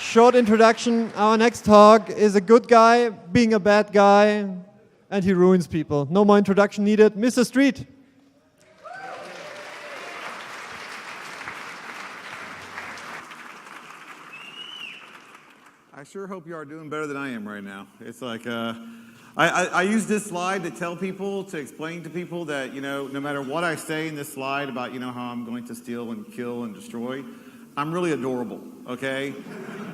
Short introduction. Our next talk is a good guy being a bad guy, and he ruins people. No more introduction needed. Mr. Street. I sure hope you are doing better than I am right now. It's like, I use this slide to tell people, to explain to people that, no matter what I say in this slide about, how I'm going to steal and kill and destroy, I'm really adorable, okay?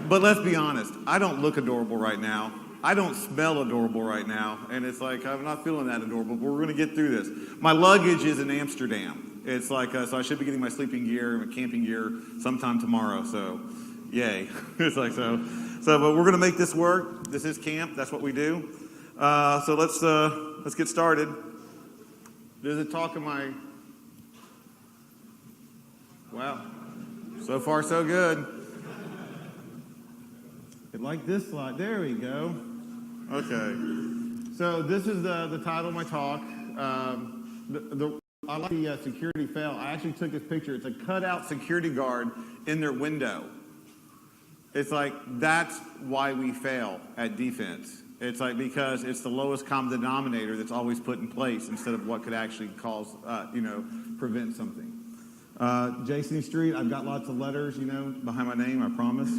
But let's be honest, I don't look adorable right now. I don't smell adorable right now. And it's like, I'm not feeling that adorable, but we're going to get through this. My luggage is in Amsterdam. It's like, so I should be getting my sleeping gear and camping gear sometime tomorrow, so yay. It's like, so, but we're going to make this work. This is camp. That's what we do. So let's get started. There's a talk of my, wow. So far, so good. Like this slide. There we go. Okay. So this is the title of my talk. I like the security fail. I actually took this picture. It's a cutout security guard in their window. It's like, that's why we fail at defense. It's like, because it's the lowest common denominator that's always put in place instead of what could actually cause, prevent something. Jason Street, I've got lots of letters, behind my name, I promise.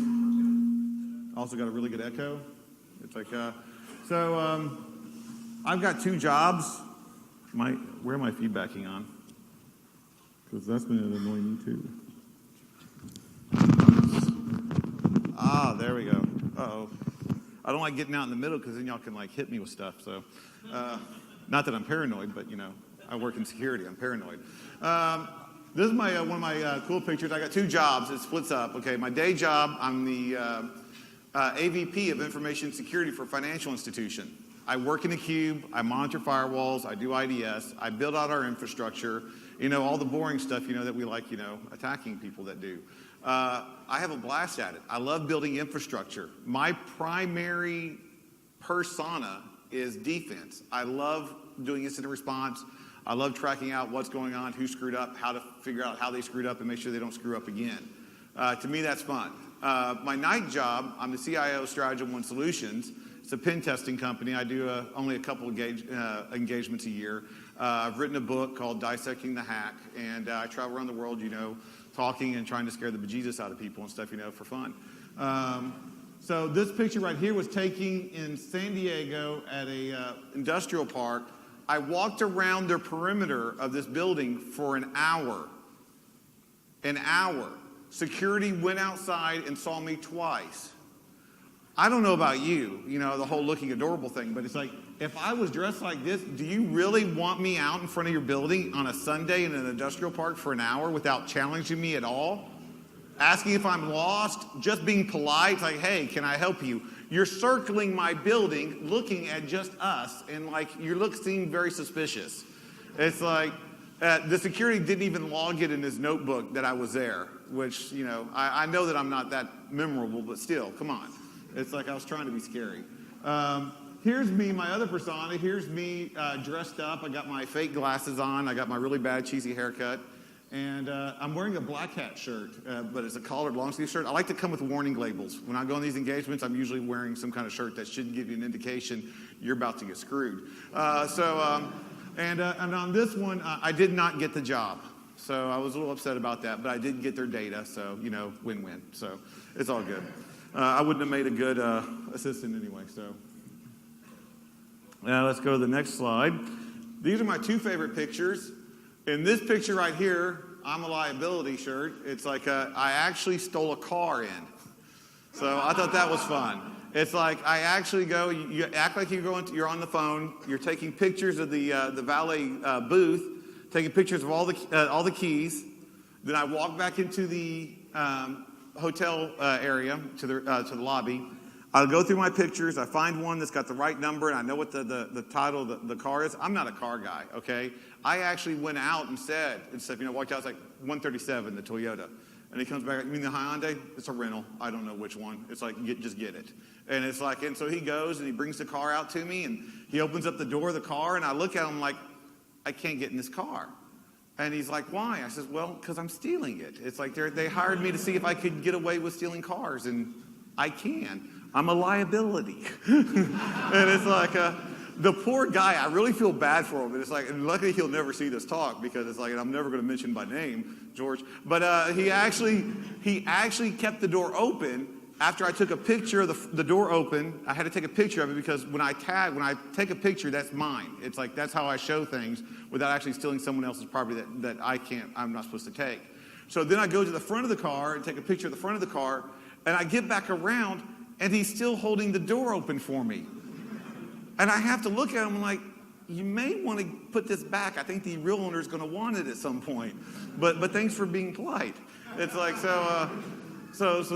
Also got a really good echo. It's like, I've got 2 jobs. Where am I feedbacking on? Because that's been annoying me too. There we go. Uh-oh. I don't like getting out in the middle because then y'all can hit me with stuff. So, not that I'm paranoid, but I work in security. I'm paranoid. This is one of my cool pictures. I got 2 jobs. It splits up. Okay, my day job, I'm the AVP of Information Security for a financial institution. I work in a cube. I monitor firewalls. I do IDS. I build out our infrastructure. All the boring stuff, that we like, attacking people that do. I have a blast at it. I love building infrastructure. My primary persona is defense. I love doing incident response. I love tracking out what's going on, who screwed up, how to figure out how they screwed up and make sure they don't screw up again. To me, that's fun. My night job, I'm the CIO of Strategy One Solutions. It's a pen testing company. I do only a couple engagements a year. I've written a book called Dissecting the Hack, and I travel around the world, talking and trying to scare the bejesus out of people and stuff, for fun. So this picture right here was taken in San Diego at a industrial park. I walked around the perimeter of this building for an hour. An hour. Security went outside and saw me twice. I don't know about you, the whole looking adorable thing, but it's like, if I was dressed like this, do you really want me out in front of your building on a Sunday in an industrial park for an hour without challenging me at all? Asking if I'm lost, just being polite, it's like, hey, can I help you? You're circling my building, looking at just us, and your looks seem very suspicious. It's like, the security didn't even log it in his notebook that I was there, which, I know that I'm not that memorable, but still, come on. It's like I was trying to be scary. Here's me, my other persona. Here's me dressed up. I got my fake glasses on. I got my really bad cheesy haircut. And I'm wearing a black hat shirt, but it's a collared long sleeve shirt. I like to come with warning labels. When I go on these engagements, I'm usually wearing some kind of shirt that should give you an indication you're about to get screwed. And on this one, I did not get the job. So I was a little upset about that, but I did get their data, so, win-win. So it's all good. I wouldn't have made a good assistant anyway, so. Now let's go to the next slide. These are my 2 favorite pictures. In this picture right here, I'm a liability shirt. It's like I actually stole a car in. So I thought that was fun. It's like I actually go, you act like you're on the phone, you're taking pictures of the valet booth, taking pictures of all the keys. Then I walk back into the hotel area to the lobby. I'll go through my pictures. I find one that's got the right number, and I know what the title of the car is. I'm not a car guy, okay? I actually went out and said, walked out, it's like 137, the Toyota. And he comes back, you mean the Hyundai? It's a rental. I don't know which one. It's like, just get it. And it's like, and so he goes and he brings the car out to me, and he opens up the door of the car, and I look at him like, I can't get in this car. And he's like, why? I says, well, because I'm stealing it. It's like they hired me to see if I could get away with stealing cars, and I can. I'm a liability. And it's like, the poor guy, I really feel bad for him. And it's like, and luckily he'll never see this talk because it's like, and I'm never going to mention by name, George. But he actually kept the door open after I took a picture of the door open. I had to take a picture of it because when I take a picture, that's mine. It's like, that's how I show things without actually stealing someone else's property that I'm not supposed to take. So then I go to the front of the car and take a picture of the front of the car, and I get back around, and he's still holding the door open for me. And I have to look at him and like, you may want to put this back. I think the real owner is going to want it at some point. But thanks for being polite. It's like, so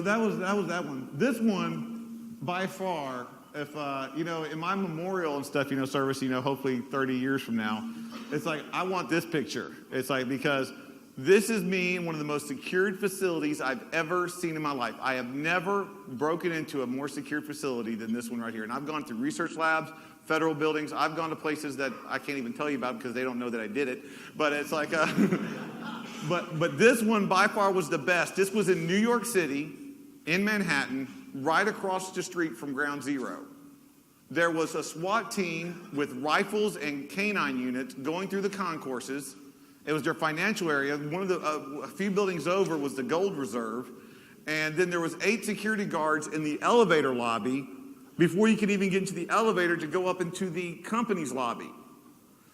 that was that one. This one, by far, if, in my memorial and stuff, service, hopefully 30 years from now, it's like, I want this picture. It's like, because this is me in one of the most secured facilities I've ever seen in my life. I have never broken into a more secured facility than this one right here. And I've gone through research labs, federal buildings. I've gone to places that I can't even tell you about because they don't know that I did it. But it's like, but this one by far was the best. This was in New York City, in Manhattan, right across the street from Ground Zero. There was a SWAT team with rifles and canine units going through the concourses. It was their financial area. One of the a few buildings over was the Gold Reserve, and then there was 8 security guards in the elevator lobby before you could even get into the elevator to go up into the company's lobby.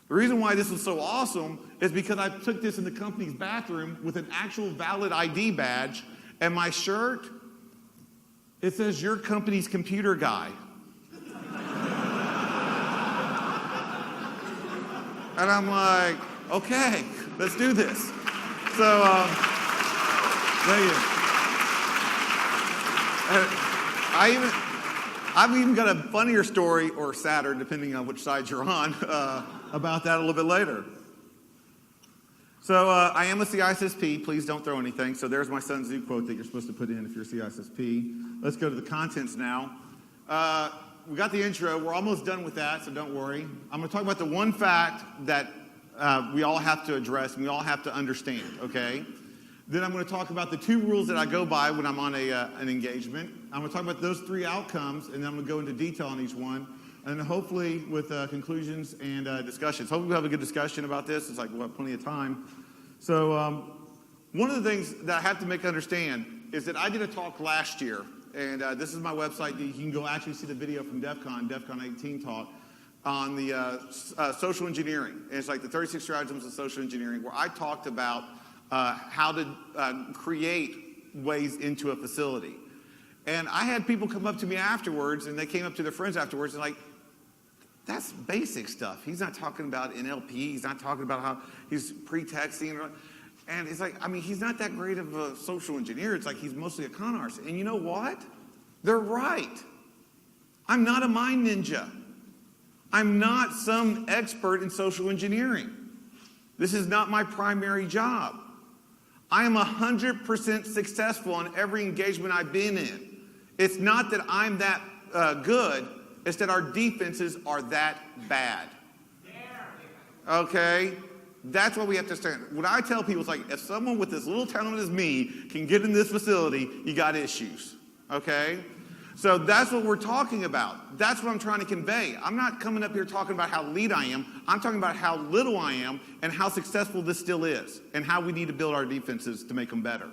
The reason why this was so awesome is because I took this in the company's bathroom with an actual valid ID badge, and my shirt, it says, "Your company's computer guy." And I'm like, okay, let's do this. So, there you go. I've even got a funnier story, or sadder, depending on which side you're on, about that a little bit later. So I am a CISSP. Please don't throw anything. So there's my Sun Tzu quote that you're supposed to put in if you're a CISSP. Let's go to the contents now. We got the intro. We're almost done with that, so don't worry. I'm going to talk about the one fact that we all have to address and we all have to understand, okay? Then I'm going to talk about the 2 rules that I go by when I'm on an engagement. I'm going to talk about those 3 outcomes, and then I'm going to go into detail on each one. And hopefully with conclusions and discussions. Hopefully we'll have a good discussion about this. It's like we'll have plenty of time. So one of the things that I have to make understand is that I did a talk last year. And this is my website. You can go actually see the video from DEF CON 18 talk on the social engineering. And it's like the 36 stratagems of social engineering, where I talked about how to create ways into a facility. And I had people come up to me afterwards, and they came up to their friends afterwards, and like, that's basic stuff. He's not talking about NLP. He's not talking about how he's pretexting. And it's like, I mean, he's not that great of a social engineer. It's like he's mostly a con artist. And you know what? They're right. I'm not a mind ninja. I'm not some expert in social engineering. This is not my primary job. I am 100% successful in every engagement I've been in. It's not that I'm that good. It's that our defenses are that bad. Okay? That's what we have to stand. When I tell people, it's like, if someone with as little talent as me can get in this facility, you got issues. Okay? So that's what we're talking about. That's what I'm trying to convey. I'm not coming up here talking about how lead I am. I'm talking about how little I am and how successful this still is and how we need to build our defenses to make them better.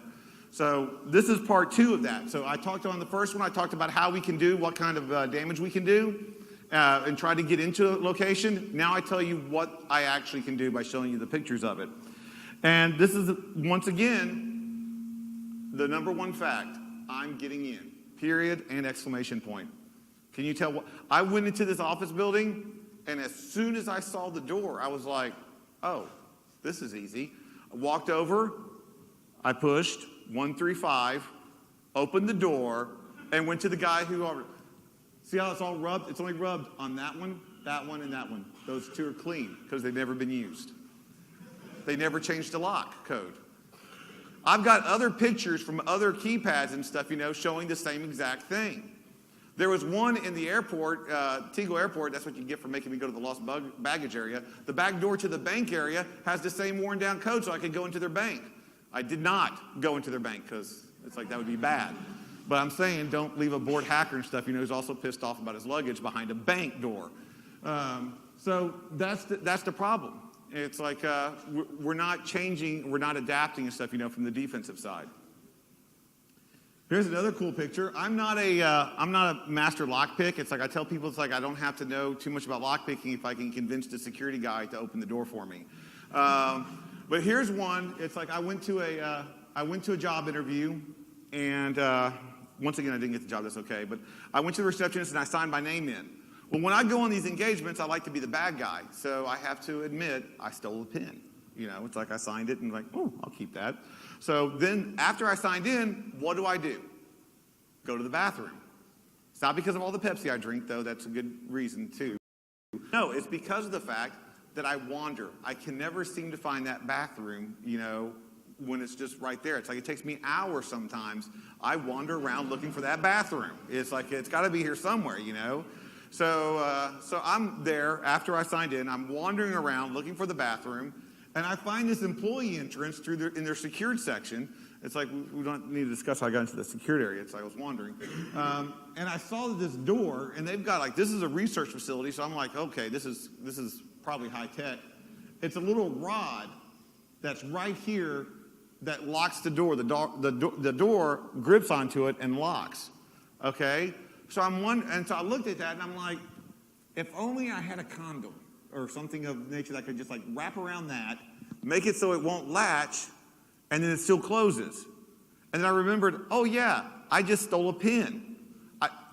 So this is part 2 of that. So I talked on the first one, I talked about how we can do, what kind of damage we can do, and try to get into a location. Now I tell you what I actually can do by showing you the pictures of it. And this is, once again, the number 1 fact. I'm getting in, period and exclamation point. Can you tell what? I went into this office building, and as soon as I saw the door, I was like, oh, this is easy. I walked over, I pushed 135, opened the door, and went to the guy who already, see how it's all rubbed? It's only rubbed on that one, and that one. Those 2 are clean because they've never been used. They never changed the lock code. I've got other pictures from other keypads and stuff, showing the same exact thing. There was one in the airport, Tegel Airport. That's what you get for making me go to the lost baggage area. The back door to the bank area has the same worn down code so I could go into their bank. I did not go into their bank because it's like that would be bad. But I'm saying don't leave a bored hacker and stuff, who's also pissed off about his luggage behind a bank door. So that's the problem. It's like we're not changing, we're not adapting and stuff, from the defensive side. Here's another cool picture. I'm not a master lockpick. It's like I tell people, it's like I don't have to know too much about lockpicking if I can convince the security guy to open the door for me. But here's one. It's like I went to a job interview, and once again I didn't get the job. That's okay. But I went to the receptionist and I signed my name in. Well, when I go on these engagements, I like to be the bad guy, so I have to admit I stole a pen. It's like I signed it and like, oh, I'll keep that. So then after I signed in, what do? Go to the bathroom. It's not because of all the Pepsi I drink, though. That's a good reason, too. No, it's because of the fact that I wander. I can never seem to find that bathroom, when it's just right there. It's like it takes me hours sometimes. I wander around looking for that bathroom. It's like it's got to be here somewhere, So I'm there after I signed in. I'm wandering around looking for the bathroom. And I find this employee entrance in their secured section. It's like, we don't need to discuss how I got into the secured area. It's like I was wandering. And I saw this door, and they've got this is a research facility. So I'm like, okay, this is probably high tech. It's a little rod that's right here that locks the door. The door grips onto it and locks. Okay? So so I looked at that, and I'm like, if only I had a condom or something of nature that could just wrap around that, make it so it won't latch, and then it still closes. And then I remembered, oh yeah, I just stole a pin.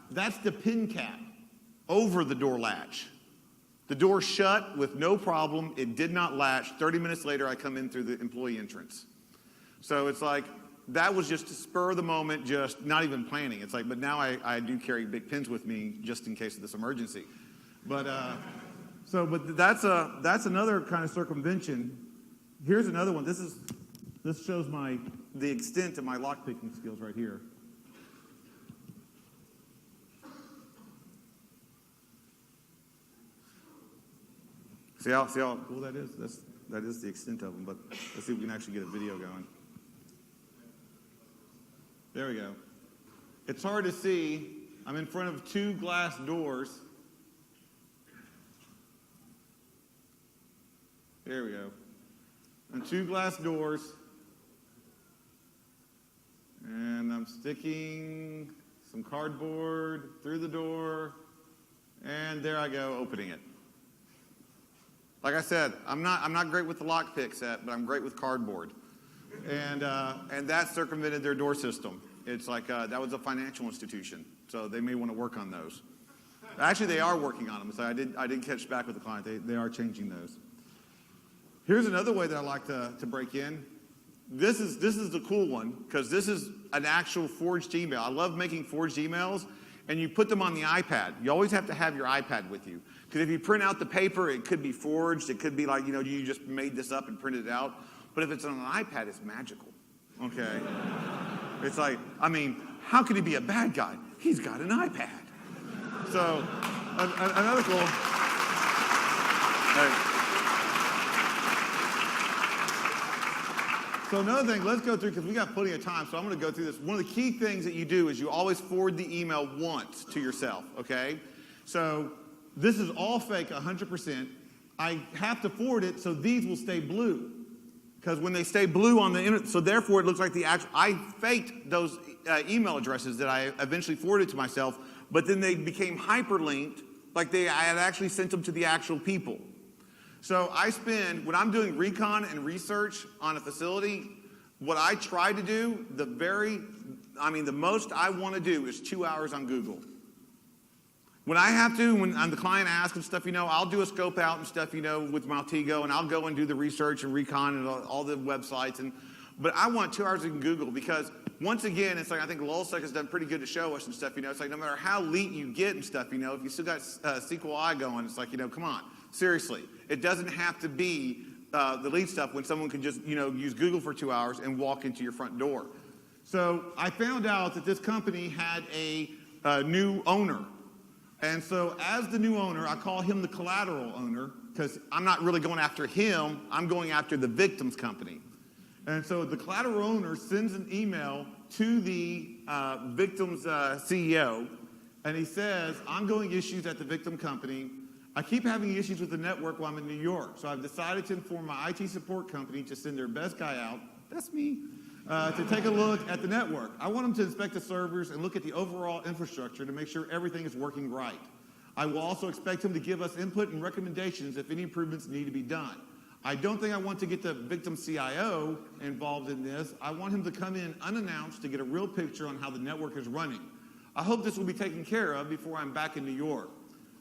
That's the pin cap over the door latch. The door shut with no problem. It did not latch. 30 minutes later, I come in through the employee entrance. So it's like, that was just to spur the moment, just not even planning. It's like, but now I do carry big pins with me just in case of this emergency. But that's another kind of circumvention. Here's another one. This shows the extent of my lockpicking skills right here. See how cool that is? That is the extent of them. But let's see if we can actually get a video going. There we go. It's hard to see. I'm in front of two glass doors. There we go. And two glass doors. And I'm sticking some cardboard through the door. And there I go, opening it. Like I said, I'm not great with the lockpick set, but I'm great with cardboard. And that circumvented their door system. It's like that was a financial institution, so they may want to work on those. Actually, they are working on them. So I did catch back with the client. They are changing those. Here's another way that I like to break in. This is the cool one because this is an actual forged email. I love making forged emails, and you put them on the iPad. You always have to have your iPad with you because if you print out the paper, it could be forged. It could be like you just made this up and printed it out. But if it's on an iPad, it's magical. Okay, it's like how could he be a bad guy? He's got an iPad. So another cool. So another thing, let's go through, because we got plenty of time, so I'm going to go through this. One of the key things that you do is you always forward the email once to yourself, okay? So this is all fake, 100%. I have to forward it so these will stay blue, because when they stay blue on the internet, so therefore it looks like I faked those email addresses that I eventually forwarded to myself, but then they became hyperlinked, like I had actually sent them to the actual people. So when I'm doing recon and research on a facility, what I try to do, the most I want to do is 2 hours on Google. When I have to, when the client asks and stuff, I'll do a scope out and stuff, with Maltego, and I'll go and do the research and recon and all the websites. But I want 2 hours in Google because, once again, it's like I think LulzSec has done pretty good to show us and stuff, It's like no matter how elite you get and stuff, if you still got SQLi going, it's like, come on, seriously. It doesn't have to be the lead stuff when someone can just, use Google for 2 hours and walk into your front door. So I found out that this company had a new owner. And so as the new owner, I call him the collateral owner because I'm not really going after him. I'm going after the victim's company. And so the collateral owner sends an email to the victim's CEO, and he says, I'm going issues at the victim company. I keep having issues with the network while I'm in New York, so I've decided to inform my IT support company to send their best guy out, that's me, to take a look at the network. I want them to inspect the servers and look at the overall infrastructure to make sure everything is working right. I will also expect him to give us input and recommendations if any improvements need to be done. I don't think I want to get the victim CIO involved in this. I want him to come in unannounced to get a real picture on how the network is running. I hope this will be taken care of before I'm back in New York.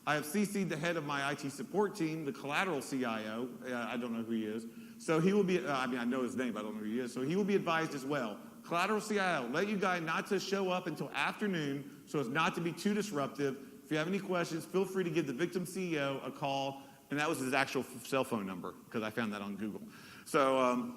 I have CC'd the head of my IT support team, the collateral CIO. I don't know who he is. So he will be, I know his name, but I don't know who he is. So he will be advised as well. Collateral CIO, let you guys not to show up until afternoon so as not to be too disruptive. If you have any questions, feel free to give the victim CEO a call. And that was his actual cell phone number because I found that on Google. So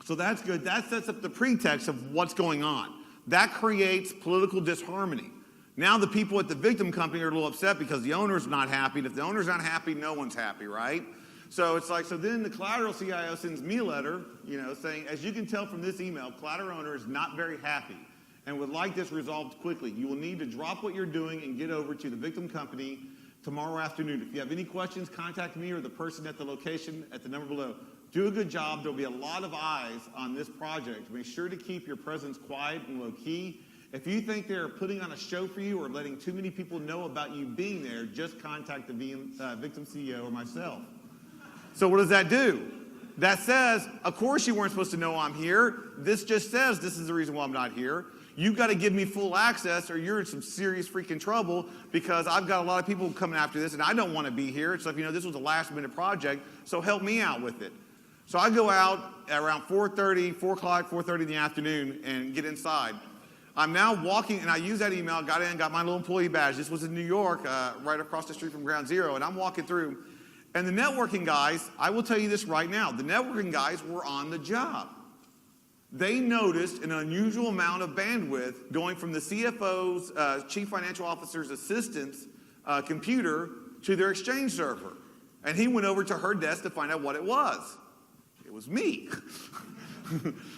that's good. That sets up the pretext of what's going on. That creates political disharmony. Now the people at the victim company are a little upset because the owner's not happy. And if the owner's not happy, no one's happy, right? So it's like, so then the collateral CIO sends me a letter, saying, as you can tell from this email, collateral owner is not very happy and would like this resolved quickly. You will need to drop what you're doing and get over to the victim company tomorrow afternoon. If you have any questions, contact me or the person at the location at the number below. Do a good job. There'll be a lot of eyes on this project. Make sure to keep your presence quiet and low key. If you think they're putting on a show for you or letting too many people know about you being there, just contact the victim CEO or myself. So what does that do? That says, of course you weren't supposed to know I'm here. This just says this is the reason why I'm not here. You've got to give me full access or you're in some serious freaking trouble because I've got a lot of people coming after this and I don't want to be here. So, this was a last minute project, so help me out with it. So I go out at around 4:30 in the afternoon and get inside. I'm now walking, and I use that email, got in, got my little employee badge. This was in New York, right across the street from Ground Zero, and I'm walking through. And the networking guys, I will tell you this right now, the networking guys were on the job. They noticed an unusual amount of bandwidth going from the CFO's, Chief Financial Officer's assistant's computer to their Exchange server. And he went over to her desk to find out what it was. It was me.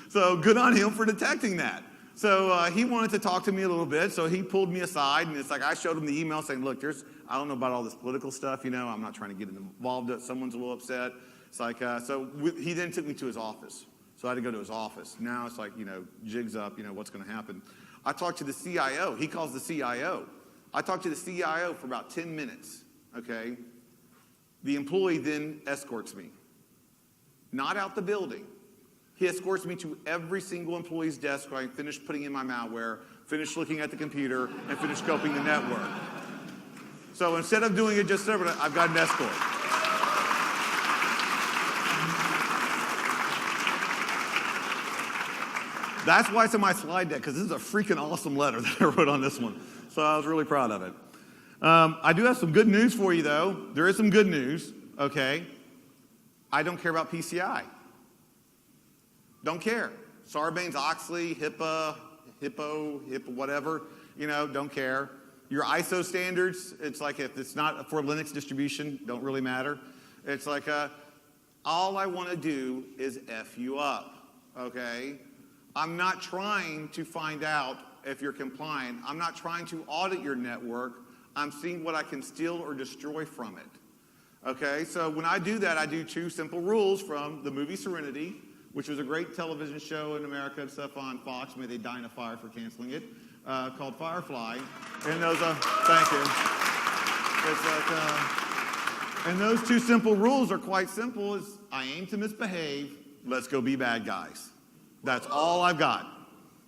So good on him for detecting that. So he wanted to talk to me a little bit, so he pulled me aside, and it's like I showed him the email saying, look, I don't know about all this political stuff, I'm not trying to get involved. Someone's a little upset. It's like, he then took me to his office. So I had to go to his office. Now it's like, jigs up, what's going to happen. I talked to the CIO. He calls the CIO. I talked to the CIO for about 10 minutes, okay? The employee then escorts me. Not out the building. He escorts me to every single employee's desk where I finish putting in my malware, finish looking at the computer, and finish scoping the network. So instead of doing it just separately, I've got an escort. That's why it's in my slide deck, because this is a freaking awesome letter that I wrote on this one. So I was really proud of it. I do have some good news for you, though. There is some good news, okay? I don't care about PCI. Don't care. Sarbanes-Oxley, HIPAA, whatever, don't care. Your ISO standards, it's like if it's not for Linux distribution, don't really matter. It's like all I want to do is F you up, okay? I'm not trying to find out if you're compliant. I'm not trying to audit your network. I'm seeing what I can steal or destroy from it. Okay, so when I do that, I do two simple rules from the movie Serenity, which was a great television show in America and stuff on Fox. May they die in a fire for canceling it, called Firefly. And those, thank you. It's like, and those two simple rules are quite simple. Is I aim to misbehave. Let's go be bad guys. That's all I've got.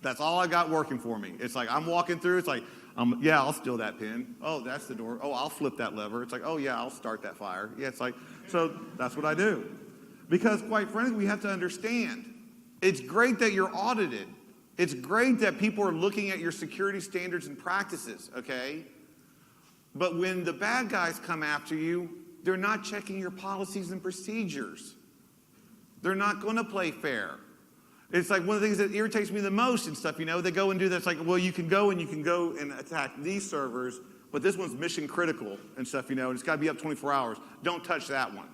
That's all I got working for me. It's like I'm walking through. It's like, yeah, I'll steal that pin. Oh, that's the door. Oh, I'll flip that lever. It's like, oh, yeah, I'll start that fire. Yeah, it's like, so that's what I do. Because quite frankly, we have to understand, it's great that you're audited. It's great that people are looking at your security standards and practices, okay? But when the bad guys come after you, they're not checking your policies and procedures. They're not going to play fair. It's like one of the things that irritates me the most and stuff, they go and do that. It's like, well, you can go and attack these servers, but this one's mission critical and stuff, and it's got to be up 24 hours. Don't touch that one.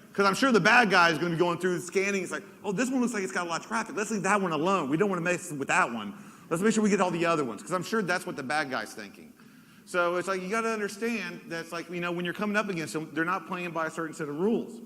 Because I'm sure the bad guy is going to be going through scanning. It's like, oh, this one looks like it's got a lot of traffic. Let's leave that one alone. We don't want to mess with that one. Let's make sure we get all the other ones, because I'm sure that's what the bad guy's thinking. So it's like you got to understand that it's like, when you're coming up against them, they're not playing by a certain set of rules.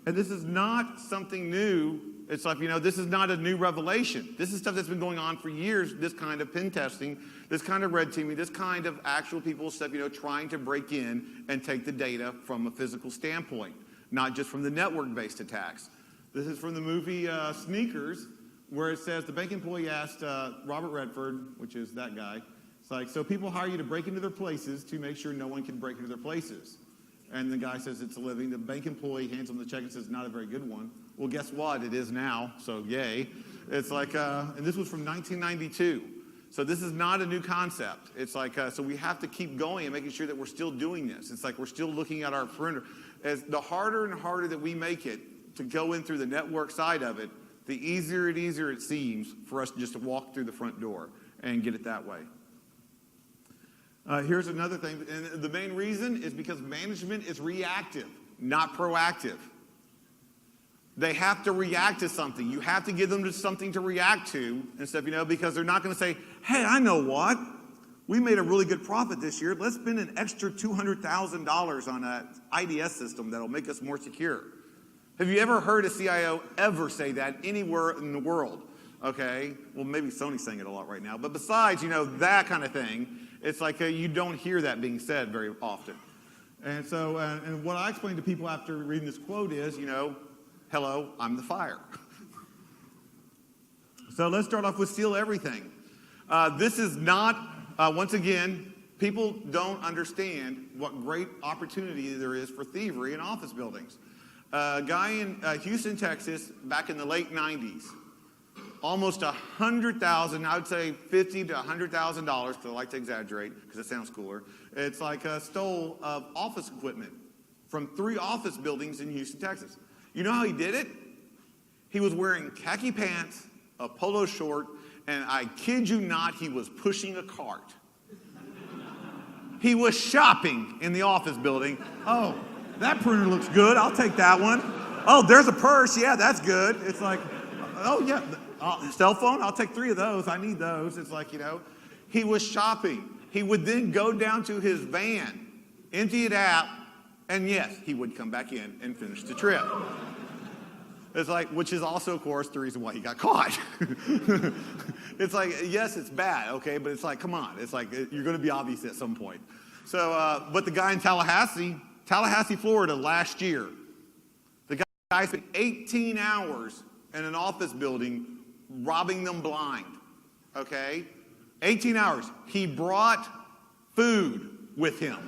And this is not something new. It's like, this is not a new revelation. This is stuff that's been going on for years, this kind of pen testing, this kind of red teaming, this kind of actual people stuff, trying to break in and take the data from a physical standpoint, not just from the network-based attacks. This is from the movie Sneakers, where it says the bank employee asked Robert Redford, which is that guy, it's like, so people hire you to break into their places to make sure no one can break into their places. And the guy says it's a living. The bank employee hands him the check and says, not a very good one. Well, guess what? It is now, so yay. It's like, and this was from 1992. So this is not a new concept. It's like, so we have to keep going and making sure that we're still doing this. It's like we're still looking at our perimeter. As the harder and harder that we make it to go in through the network side of it, the easier it seems for us just to walk through the front door and get it that way. Here's another thing, and the main reason is because management is reactive, not proactive. They have to react to something. You have to give them something to react to and stuff, because they're not going to say, hey, I know what? We made a really good profit this year. Let's spend an extra $200,000 on an IDS system that'll make us more secure. Have you ever heard a CIO ever say that anywhere in the world? Okay, well, maybe Sony's saying it a lot right now, but besides, that kind of thing, it's like you don't hear that being said very often. And so, and what I explain to people after reading this quote is, hello, I'm the fire. So let's start off with steal everything. This is not, once again, people don't understand what great opportunity there is for thievery in office buildings. A guy in Houston, Texas, back in the late 90s, almost $100,000, I would say $50,000 to $100,000, because I like to exaggerate because it sounds cooler. It's like stole office equipment from 3 office buildings in Houston, Texas. You know how he did it? He was wearing khaki pants, a polo short, and I kid you not, he was pushing a cart. He was shopping in the office building. Oh, that printer looks good. I'll take that one. Oh, there's a purse. Yeah, that's good. It's like, oh, yeah. Cell phone? I'll take 3 of those. I need those. It's like, he was shopping. He would then go down to his van, empty it out, and yes, he would come back in and finish the trip. It's like, which is also, of course, the reason why he got caught. It's like, yes, it's bad, okay, but it's like, come on. It's like, you're going to be obvious at some point. So, but the guy in Tallahassee, Florida, last year, the guy spent 18 hours in an office building robbing them blind, okay? 18 hours. He brought food with him.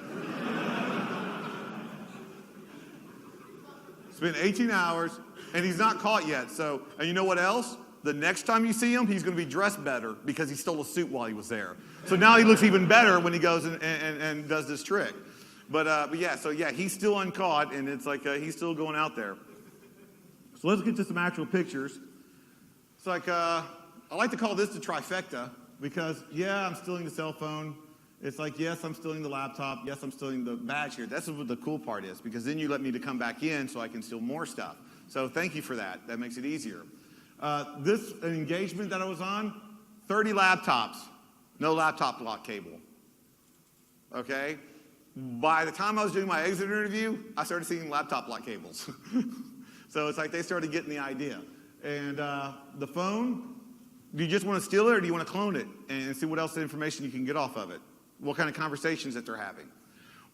Spent 18 hours, and he's not caught yet. So, and you know what else? The next time you see him, he's going to be dressed better because he stole a suit while he was there. So now he looks even better when he goes and does this trick. But yeah, so yeah, he's still uncaught, and it's like he's still going out there. So let's get to some actual pictures. It's like, I like to call this the trifecta because, yeah, I'm stealing the cell phone. It's like, yes, I'm stealing the laptop. Yes, I'm stealing the badge here. That's what the cool part is because then you let me to come back in so I can steal more stuff. So thank you for that. That makes it easier. This engagement that I was on, 30 laptops, no laptop lock cable. Okay? By the time I was doing my exit interview, I started seeing laptop lock cables. So it's like they started getting the idea. And the phone, do you just want to steal it or do you want to clone it and see what else information you can get off of it? What kind of conversations that they're having?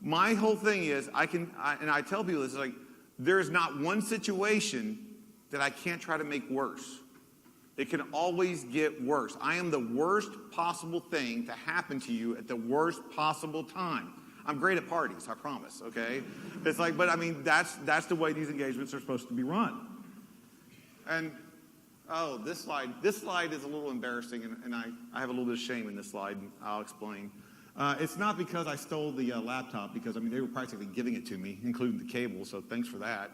My whole thing is, and I tell people this, like, there's not one situation that I can't try to make worse. It can always get worse. I am the worst possible thing to happen to you at the worst possible time. I'm great at parties, I promise, okay? It's like, but I mean, that's the way these engagements are supposed to be run. And, oh, this slide is a little embarrassing, and I have a little bit of shame in this slide, and I'll explain. It's not because I stole the laptop, because, I mean, they were practically giving it to me, including the cable, so thanks for that.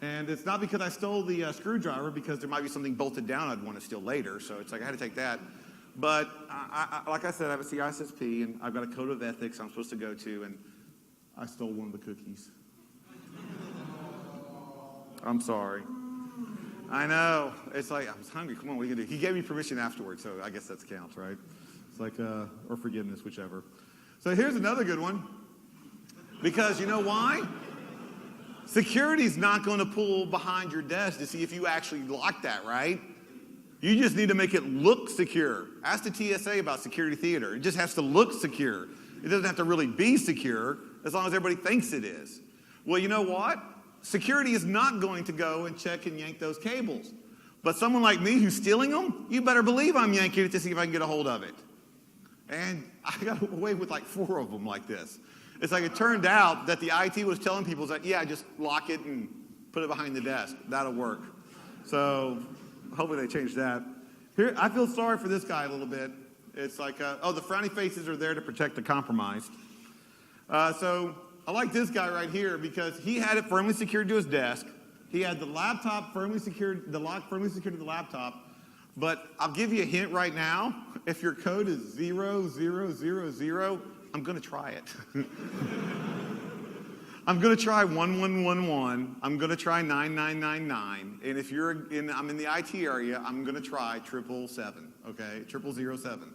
And it's not because I stole the screwdriver, because there might be something bolted down I'd want to steal later, so it's like I had to take that. But like I said, I have a CISSP, and I've got a code of ethics I'm supposed to go to, and I stole one of the cookies. I'm sorry. I know. It's like, I was hungry. Come on, what are you going to do? He gave me permission afterwards, so I guess that counts, right? It's like, or forgiveness, whichever. So here's another good one. Because you know why? Security's not going to pull behind your desk to see if you actually lock that, right? You just need to make it look secure. Ask the TSA about security theater. It just has to look secure. It doesn't have to really be secure as long as everybody thinks it is. Well, you know what? Security is not going to go and check and yank those cables. But someone like me who's stealing them, you better believe I'm yanking it to see if I can get a hold of it. And I got away with like 4 of them like this. It's like it turned out that the IT was telling people, that, yeah, just lock it and put it behind the desk. That'll work. So hopefully they change that. Here, I feel sorry for this guy a little bit. It's like, the frowny faces are there to protect the compromised. So I like this guy right here because he had it firmly secured to his desk. He had the laptop firmly secured, the lock firmly secured to the laptop. But I'll give you a hint right now. If your code is 0000, I'm going to try it. I'm going to try 1111. I'm going to try 9999. And if I'm in the IT area, I'm going to try 777. Okay, 0007.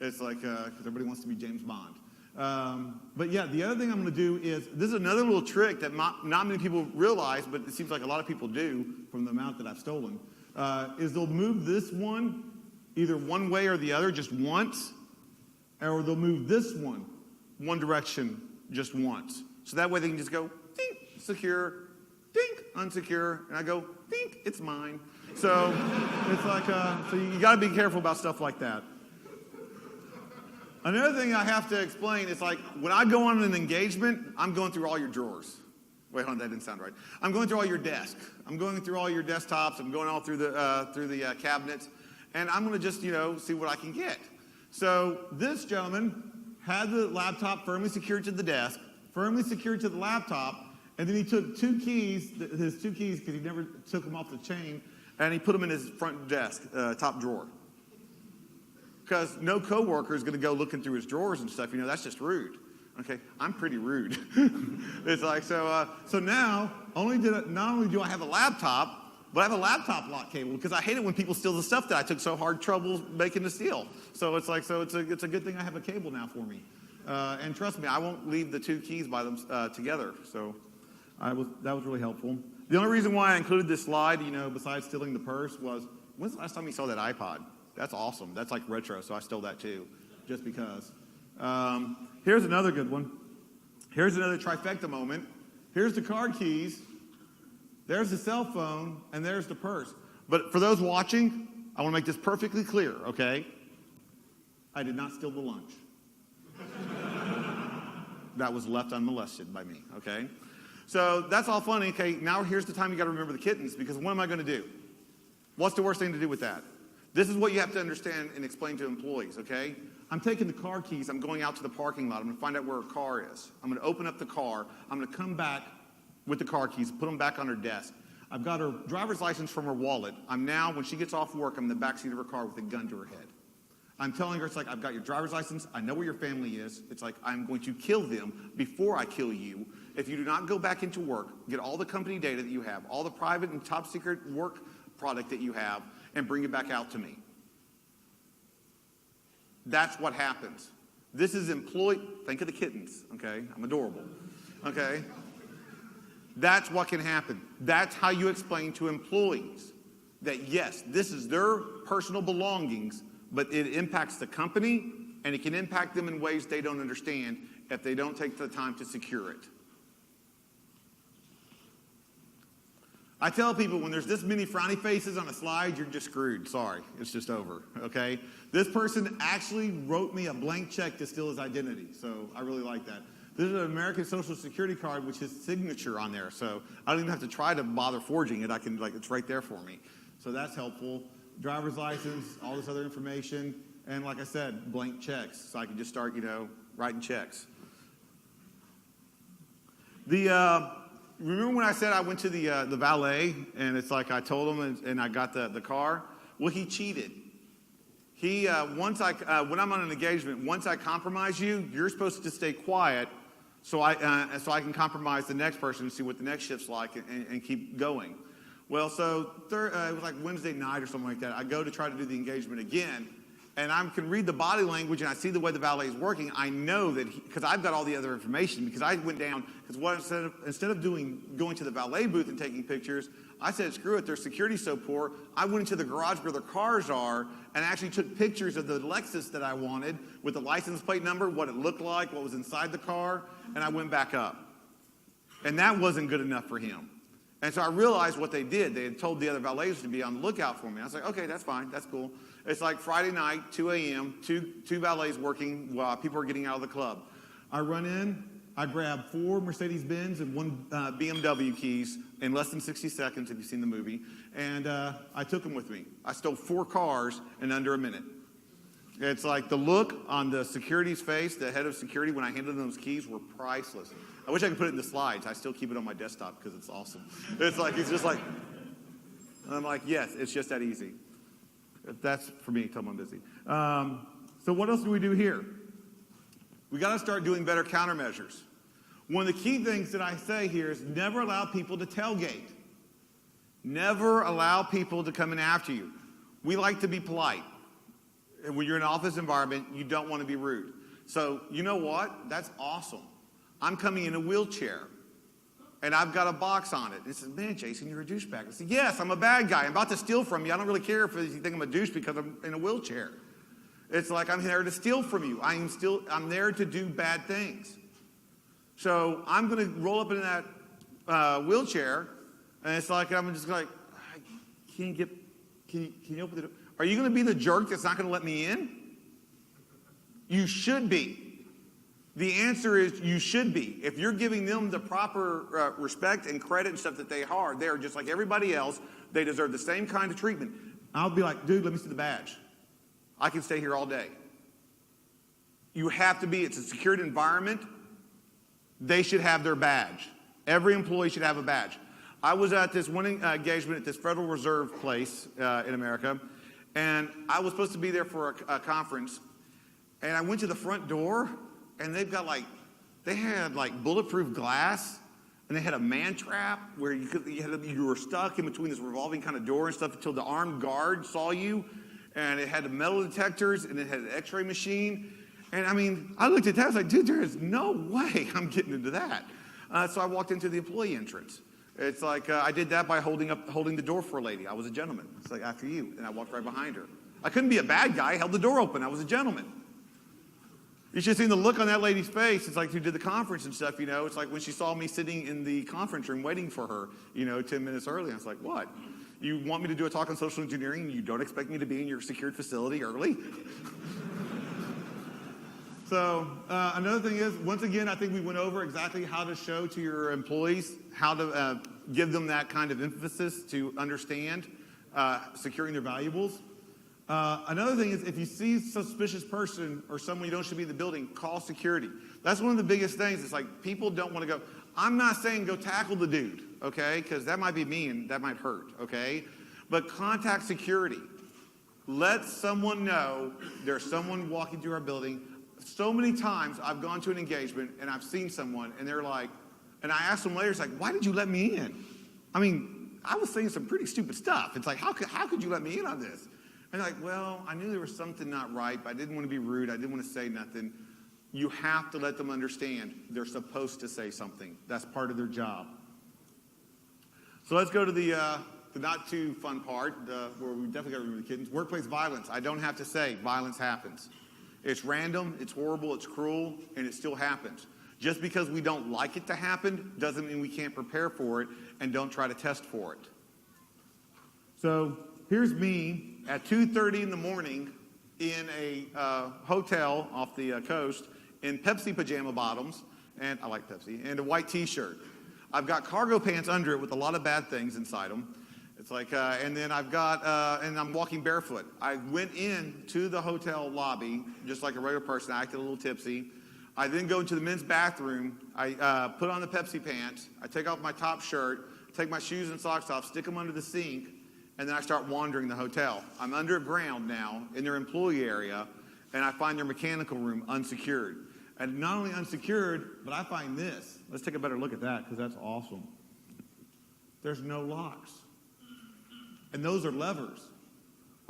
It's like because everybody wants to be James Bond. But yeah, the other thing I'm going to do is this is another little trick that not many people realize, but it seems like a lot of people do from the amount that I've stolen. Is they'll move this one either one way or the other just once, or they'll move this one direction just once. So that way they can just go, dink, secure, dink, unsecure, and I go, dink, it's mine. So it's like, so you got to be careful about stuff like that. Another thing I have to explain is like when I go on an engagement, I'm going through all your drawers. Wait, hold on, that didn't sound right. I'm going through all your desks. I'm going through all your desktops. I'm going all through the cabinets, and I'm going to just see what I can get. So this gentleman had the laptop firmly secured to the desk, firmly secured to the laptop, and then he took 2 keys, his 2 keys, because he never took them off the chain, and he put them in his front desk, top drawer. Because no coworker is going to go looking through his drawers and stuff. That's just rude. Okay, I'm pretty rude. It's like, so now, not only do I have a laptop, but I have a laptop lock cable because I hate it when people steal the stuff that I took so hard trouble making to steal. So it's like, it's a good thing I have a cable now for me. And trust me, I won't leave the 2 keys by them together. So that was really helpful. The only reason why I included this slide, besides stealing the purse, was when's the last time you saw that iPod? That's awesome. That's like retro, so I stole that too, just because. Here's another good one. Here's another trifecta moment. Here's the car keys. There's the cell phone, and there's the purse. But for those watching, I want to make this perfectly clear, okay? I did not steal the lunch. That was left unmolested by me, okay? So that's all funny. Okay, now here's the time you got to remember the kittens, because what am I going to do? What's the worst thing to do with that? This is what you have to understand and explain to employees, okay? I'm taking the car keys. I'm going out to the parking lot. I'm going to find out where her car is. I'm going to open up the car. I'm going to come back with the car keys, put them back on her desk. I've got her driver's license from her wallet. I'm now, when she gets off work, I'm in the backseat of her car with a gun to her head. I'm telling her, it's like, I've got your driver's license. I know where your family is. It's like, I'm going to kill them before I kill you. If you do not go back into work, get all the company data that you have, all the private and top secret work product that you have, and bring it back out to me. That's what happens. This is employee, think of the kittens, okay? I'm adorable, okay? That's what can happen. That's how you explain to employees that, yes, this is their personal belongings, but it impacts the company, and it can impact them in ways they don't understand if they don't take the time to secure it. I tell people when there's this many frowny faces on a slide, you're just screwed. Sorry, it's just over, okay? This person actually wrote me a blank check to steal his identity, so I really like that. This is an American Social Security card with his signature on there, so I don't even have to try to bother forging it. I can, it's right there for me. So that's helpful. Driver's license, all this other information, and like I said, blank checks, so I can just start, writing checks. Remember when I said I went to the valet, and it's like I told him, and I got the car? Well, he cheated. When I'm on an engagement, once I compromise you, you're supposed to stay quiet so I can compromise the next person and see what the next shift's like and keep going. Well, so it was like Wednesday night or something like that. I go to try to do the engagement again, and I can read the body language, and I see the way the valet is working. I know that because I've got all the other information. Because I went down because instead of going to the valet booth and taking pictures, I said, screw it. Their security's so poor. I went into the garage where their cars are and actually took pictures of the Lexus that I wanted with the license plate number, what it looked like, what was inside the car, and I went back up. And that wasn't good enough for him. And so I realized what they did. They had told the other valets to be on the lookout for me. I was like, okay, that's fine. That's cool. It's like Friday night, 2 a.m., two valets working while people are getting out of the club. I run in. I grab 4 Mercedes-Benz and 1 BMW keys in less than 60 seconds, if you've seen the movie. And I took them with me. I stole 4 cars in under a minute. It's like the look on the security's face, the head of security, when I handed them those keys were priceless. I wish I could put it in the slides. I still keep it on my desktop because it's awesome. It's just like, I'm like, yes, it's just that easy. That's for me, tell them I'm busy. So what else do we do here? We got to start doing better countermeasures. One of the key things that I say here is never allow people to tailgate. Never allow people to come in after you. We like to be polite. And when you're in an office environment, you don't want to be rude. So you know what? That's awesome. I'm coming in a wheelchair, and I've got a box on it. And it says, man, Jason, you're a douchebag. I said, yes, I'm a bad guy. I'm about to steal from you. I don't really care if you think I'm a douche because I'm in a wheelchair. It's like I'm there to steal from you. I'm there to do bad things. So I'm going to roll up in that wheelchair, and it's like I'm just like, can you open the door? Are you going to be the jerk that's not going to let me in? You should be. The answer is you should be. If you're giving them the proper respect and credit and stuff that they are, they're just like everybody else. They deserve the same kind of treatment. I'll be like, dude, let me see the badge. I can stay here all day. You have to be. It's a secured environment. They should have their badge. Every employee should have a badge. I was at this one engagement at this Federal Reserve place in America, and I was supposed to be there for a conference, and I went to the front door, and they had bulletproof glass, and they had a man trap where you were stuck in between this revolving kind of door and stuff until the armed guard saw you, and it had the metal detectors, and it had an x-ray machine. And I mean, I looked at that, I was like, dude, there is no way I'm getting into that. So I walked into the employee entrance. It's like I did that by holding the door for a lady. I was a gentleman. It's like, after you. And I walked right behind her. I couldn't be a bad guy. I held the door open. I was a gentleman. You should have seen the look on that lady's face. It's like who did the conference and stuff, you know. It's like when she saw me sitting in the conference room waiting for her, 10 minutes early. I was like, what? You want me to do a talk on social engineering and you don't expect me to be in your secured facility early? So another thing is, once again, I think we went over exactly how to show to your employees, how to give them that kind of emphasis to understand securing their valuables. Another thing is, if you see a suspicious person or someone you don't should be in the building, call security. That's one of the biggest things. It's like people don't want to go. I'm not saying go tackle the dude, okay, because that might be mean, that might hurt, okay? But contact security. Let someone know there's someone walking through our building. So many times I've gone to an engagement and I've seen someone and they're like, and I asked them later, it's like, why did you let me in? I mean, I was saying some pretty stupid stuff. It's like, how could you let me in on this? And they're like, well, I knew there was something not right, but I didn't want to be rude. I didn't want to say nothing. You have to let them understand they're supposed to say something. That's part of their job. So let's go to the not too fun part, where we definitely got to remove the kittens. Workplace violence. I don't have to say, violence happens. It's random, it's horrible, it's cruel, and it still happens. Just because we don't like it to happen doesn't mean we can't prepare for it and don't try to test for it. So here's me at 2:30 in the morning in a hotel off the coast in Pepsi pajama bottoms, and I like Pepsi, and a white t-shirt. I've got cargo pants under it with a lot of bad things inside them. It's like, and then I've got, and I'm walking barefoot. I went into the hotel lobby just like a regular person. I acted a little tipsy. I then go into the men's bathroom. I put on the Pepsi pants. I take off my top shirt, take my shoes and socks off, stick them under the sink, and then I start wandering the hotel. I'm underground now in their employee area, and I find their mechanical room unsecured. And not only unsecured, but I find this. Let's take a better look at that because that's awesome. There's no locks. and those are levers.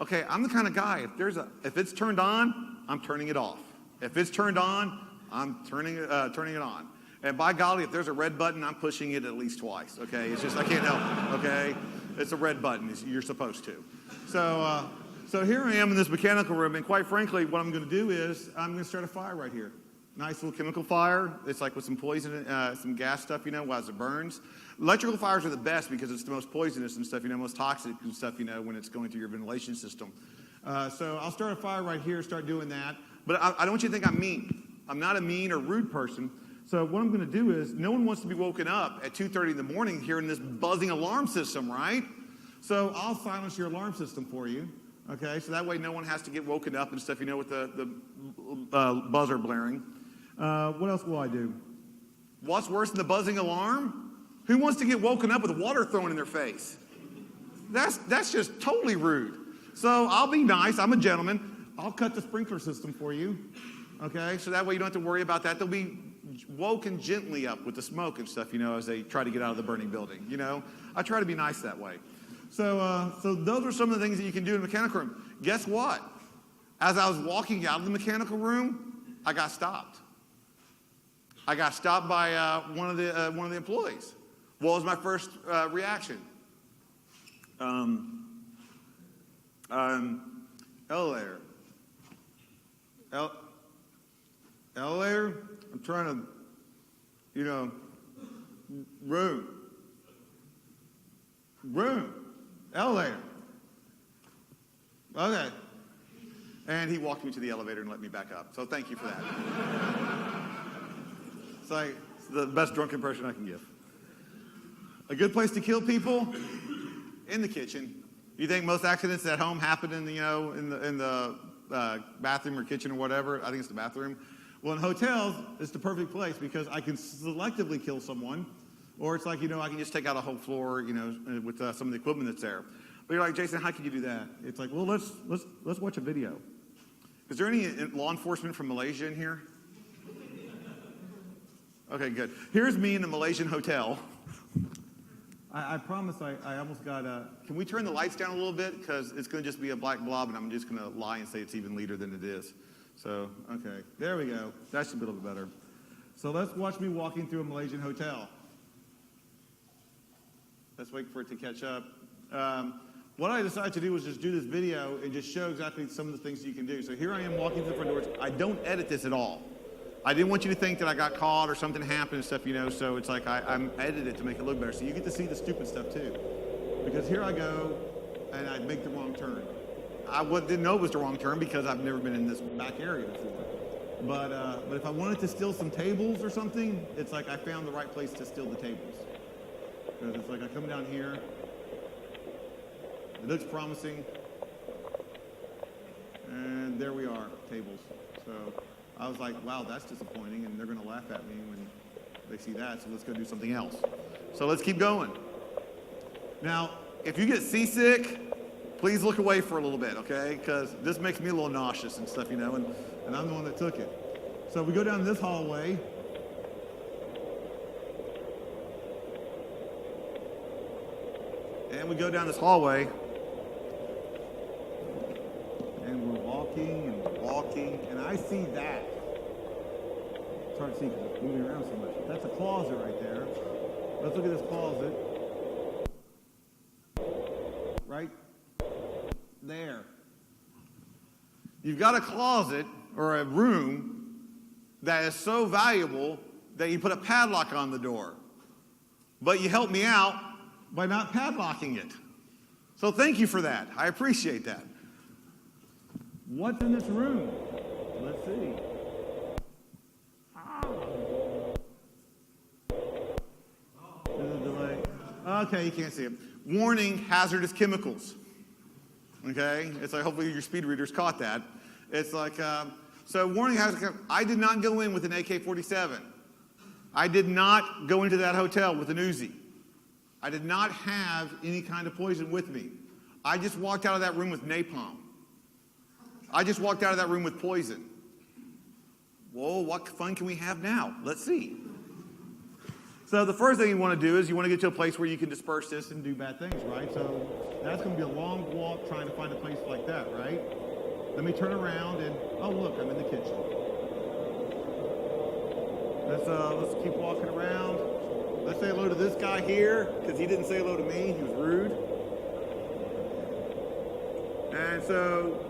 Okay, I'm the kind of guy, if it's turned on, I'm turning it off. If it's turned on, I'm turning it on. And by golly, if there's a red button, I'm pushing it at least twice, okay? It's just, I can't help it, okay? It's a red button, you're supposed to. So here I am in this mechanical room, and quite frankly, what I'm gonna do is, I'm gonna start a fire right here. Nice little chemical fire. It's like with some poison, some gas stuff, as it burns. Electrical fires are the best because it's the most poisonous and stuff, most toxic and stuff, when it's going through your ventilation system. So I'll start a fire right here, start doing that. But I don't want you to think I'm mean. I'm not a mean or rude person. So what I'm going to do is, no one wants to be woken up at 2:30 in the morning hearing this buzzing alarm system, right? So I'll silence your alarm system for you, okay? So that way no one has to get woken up and stuff, with the buzzer blaring. What else will I do? What's worse than the buzzing alarm? Who wants to get woken up with water thrown in their face? That's just totally rude. So I'll be nice. I'm a gentleman. I'll cut the sprinkler system for you, okay? So that way you don't have to worry about that. They'll be woken gently up with the smoke and stuff, as they try to get out of the burning building, I try to be nice that way. So those are some of the things that you can do in the mechanical room. Guess what? As I was walking out of the mechanical room, I got stopped. I got stopped by one of the employees. What was my first reaction? Elevator. Elevator? I'm trying to, room. Elevator. Okay. And he walked me to the elevator and let me back up. So thank you for that. It's like the best drunk impression I can give. A good place to kill people? In the kitchen. You think most accidents at home happen in the bathroom or kitchen or whatever? I think it's the bathroom. Well, in hotels, it's the perfect place because I can selectively kill someone, or it's like, I can just take out a whole floor, with some of the equipment that's there. But you're like, Jason, how can you do that? It's like, well, let's watch a video. Is there any law enforcement from Malaysia in here? Okay, good. Here's me in a Malaysian hotel. I promise I almost got can we turn the lights down a little bit? Because it's going to just be a black blob, and I'm just going to lie and say it's even leader than it is. So, okay, there we go. That should be a little bit better. So let's watch me walking through a Malaysian hotel. Let's wait for it to catch up. What I decided to do was just do this video and just show exactly some of the things you can do. So here I am walking through the front doors. I don't edit this at all. I didn't want you to think that I got caught or something happened and stuff, so it's like I'm edited it to make it look better. So you get to see the stupid stuff too. Because here I go, and I make the wrong turn. I didn't know it was the wrong turn because I've never been in this back area before. But if I wanted to steal some tables or something, it's like I found the right place to steal the tables. Because it's like I come down here, it looks promising, and there we are, tables. So I was like, wow, that's disappointing, and they're going to laugh at me when they see that, so let's go do something else. So let's keep going. Now, if you get seasick, please look away for a little bit, okay? Because this makes me a little nauseous and stuff, and I'm the one that took it. So we go down this hallway. And we go down this hallway. And we're walking, and I see that. It's hard to see because it's moving around so much. That's a closet right there. Let's look at this closet. Right there. You've got a closet or a room that is so valuable that you put a padlock on the door. But you helped me out by not padlocking it. So thank you for that. I appreciate that. What's in this room? Let's see. There's a delay. Okay, you can't see it. Warning, hazardous chemicals. Okay? It's like, hopefully your speed readers caught that. It's like, so warning, hazardous chemicals. I did not go in with an AK-47. I did not go into that hotel with an Uzi. I did not have any kind of poison with me. I just walked out of that room with napalm. I just walked out of that room with poison. Whoa, what fun can we have now? Let's see. So the first thing you want to do is you want to get to a place where you can disperse this and do bad things, right? So that's going to be a long walk trying to find a place like that, right? Let me turn around and, oh look, I'm in the kitchen. Let's keep walking around. Let's say hello to this guy here, because he didn't say hello to me. He was rude. And so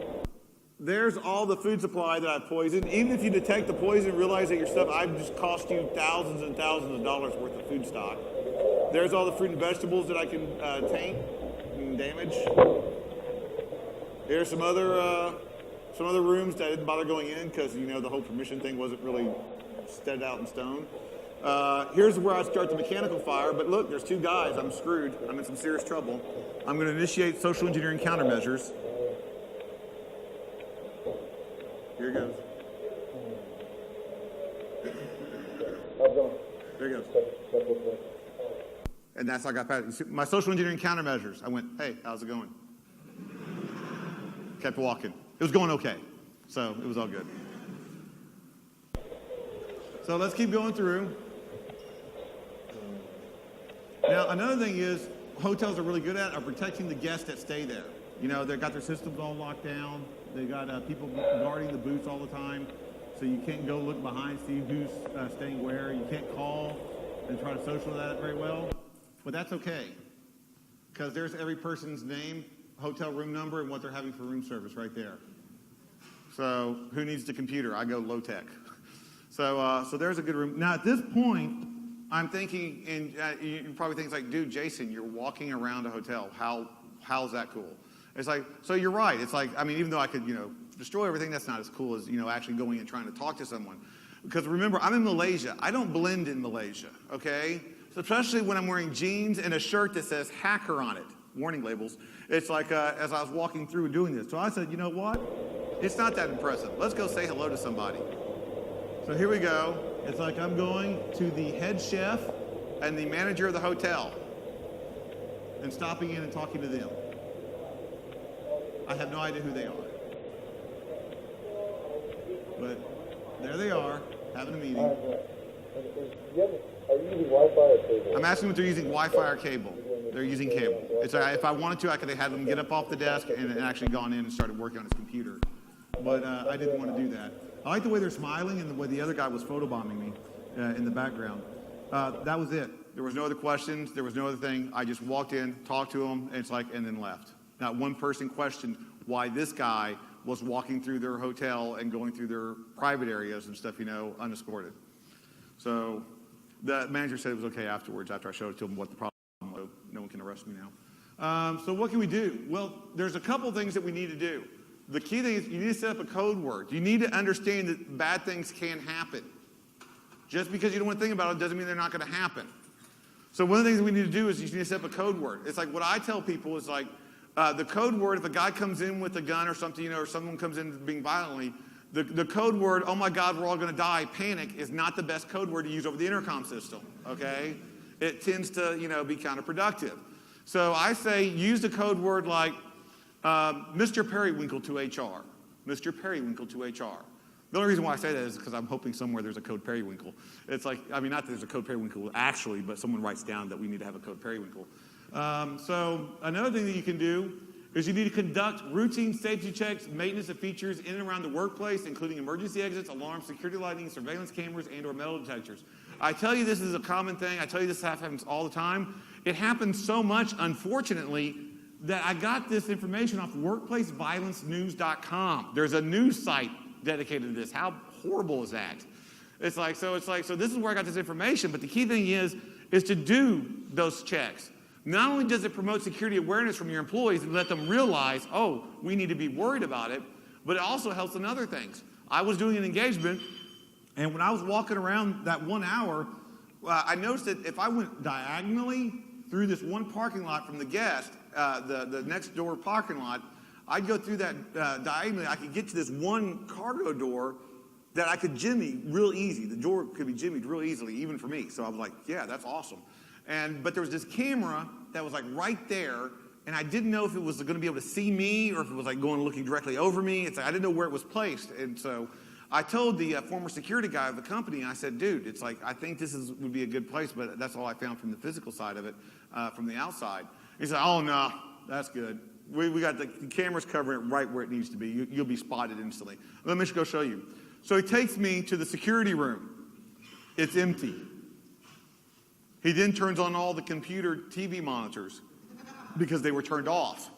there's all the food supply that I've poisoned. Even if you detect the poison and realize that your stuff, I've just cost you thousands and thousands of dollars worth of food stock. There's all the fruit and vegetables that I can taint and damage. Here's some other rooms that I didn't bother going in because, you know, the whole permission thing wasn't really set out in stone. Here's where I start the mechanical fire, but look, there's two guys. I'm screwed. I'm in some serious trouble. I'm going to initiate social engineering countermeasures. Here it goes. There it goes. And that's how I got past it. My social engineering countermeasures. I went, hey, how's it going? Kept walking. It was going okay. So it was all good. So let's keep going through. Now, another thing is, hotels are really good at are protecting the guests that stay there. You know, they've got their systems all locked down. They've got people guarding the booths all the time. So you can't go look behind, see who's staying where. You can't call and try to social that very well. But that's okay. Because there's every person's name, hotel room number, and what they're having for room service right there. So who needs the computer? I go low tech. So there's a good room. Now, at this point, I'm thinking, and you probably think, like, dude, Jason, you're walking around a hotel. How's that cool? It's like, so you're right. It's like, I mean, even though I could, you know, destroy everything, that's not as cool as, you know, actually going and trying to talk to someone. Because remember, I'm in Malaysia. I don't blend in Malaysia, okay? So especially when I'm wearing jeans and a shirt that says hacker on it, warning labels. It's like, as I was walking through doing this. So I said, you know what? It's not that impressive. Let's go say hello to somebody. So here we go. It's like I'm going to the head chef and the manager of the hotel and stopping in and talking to them. I have no idea who they are. But there they are, having a meeting. Are you using Wi-Fi or cable? I'm asking them if they're using Wi-Fi or cable. They're using cable. It's, if I wanted to, I could have had them get up off the desk and actually gone in and started working on his computer. But I didn't want to do that. I like the way they're smiling and the way the other guy was photobombing me in the background. That was it. There was no other questions. There was no other thing. I just walked in, talked to him, and it's like, and then left. Not one person questioned why this guy was walking through their hotel and going through their private areas and stuff, you know, unescorted. So the manager said it was okay afterwards, after I showed it to him what the problem was. No one can arrest me now. So what can we do? Well, there's a couple things that we need to do. The key thing is you need to set up a code word. You need to understand that bad things can happen. Just because you don't want to think about it doesn't mean they're not going to happen. So one of the things we need to do is you need to set up a code word. It's like what I tell people is like, the code word, if a guy comes in with a gun or something, you know, or someone comes in being violently, the code word, oh my God, we're all going to die, panic, is not the best code word to use over the intercom system, okay? It tends to, you know, be counterproductive. So I say use the code word like, Mr. Periwinkle to HR. Mr. Periwinkle to HR. The only reason why I say that is because I'm hoping somewhere there's a code Periwinkle. It's like, I mean, not that there's a code Periwinkle actually, but someone writes down that we need to have a code Periwinkle. So another thing that you can do is you need to conduct routine safety checks, maintenance of features in and around the workplace, including emergency exits, alarms, security lighting, surveillance cameras, and/or metal detectors. I tell you this is a common thing. I tell you this happens all the time. It happens so much, unfortunately, that I got this information off workplaceviolencenews.com. There's a news site dedicated to this. How horrible is that? So this is where I got this information, but the key thing is to do those checks. Not only does it promote security awareness from your employees and let them realize, oh, we need to be worried about it, but it also helps in other things. I was doing an engagement, and when I was walking around that 1 hour, I noticed that if I went diagonally through this one parking lot from the guest, the next door parking lot, I'd go through that diagonally. I could get to this one cargo door that I could jimmy real easy. The door could be jimmied real easily, even for me. So I was like, yeah, that's awesome. But there was this camera that was like right there, and I didn't know if it was going to be able to see me or if it was like going looking directly over me. It's like I didn't know where it was placed, and so I told the former security guy of the company, I said, dude, it's like, I think this would be a good place, but that's all I found from the physical side of it, from the outside. He said, oh, no, that's good. We got the cameras covering it right where it needs to be. You'll be spotted instantly. Let me just go show you. So he takes me to the security room. It's empty. He then turns on all the computer TV monitors because they were turned off.